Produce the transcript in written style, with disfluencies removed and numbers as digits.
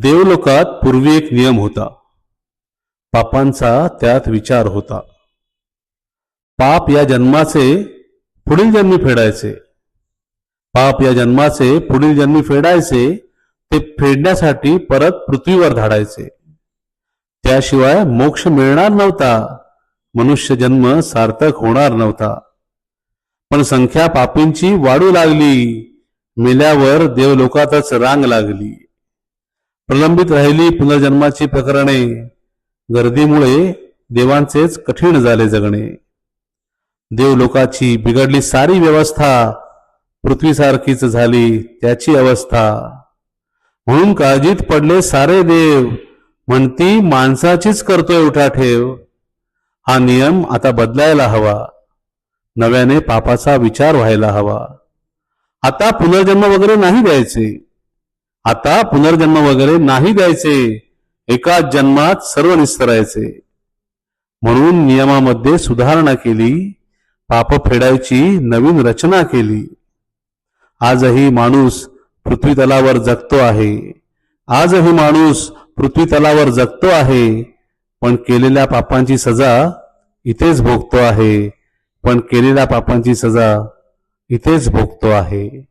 देवलोकात पूर्वी एक नियम होता. पापांचा त्यात विचार होता. पाप या जन्माचे पुढील जन्मी फेडायचे. पाप या जन्माचे पुढील जन्मी फेडायचे. ते फेडण्यासाठी परत पृथ्वीवर धाडायचे. त्याशिवाय मोक्ष मिळणार नव्हता. मनुष्य जन्म सार्थक होणार नव्हता. पण संख्या पापींची वाढू लागली. मेल्यावर देवलोकातच रांग लागली. प्रलंबित राहिली पुनर्जन्माची प्रकरणे. गर्दीमुळे देवांचेच कठीण झाले जगणे. देवलोकाची बिघडली सारी व्यवस्था. पृथ्वीसारखीच झाली त्याची अवस्था. म्हणून काळजीत पडले सारे देव. म्हणती माणसाचीच करतोय उठाठेव. हा नियम आता बदलायला हवा. नव्याने पापाचा विचार व्हायला हवा. आता पुनर्जन्म वगैरे नाही द्यायचे. आता पुनर्जन्म वगैरे नाही द्यायचे. एकाच जन्मात सर्व निस्तरायचे. म्हणून नियमामध्ये सुधारणा केली. पाप फेडायची नवीन रचना केली. आजही माणूस पृथ्वी तलावर जगतो आहे. आजही माणूस पृथ्वी तलावर जगतो आहे. पण केलेल्या पापांची सजा इथेच भोगतो आहे. पण केलेल्या पापांची सजा इथेच भोगतो आहे.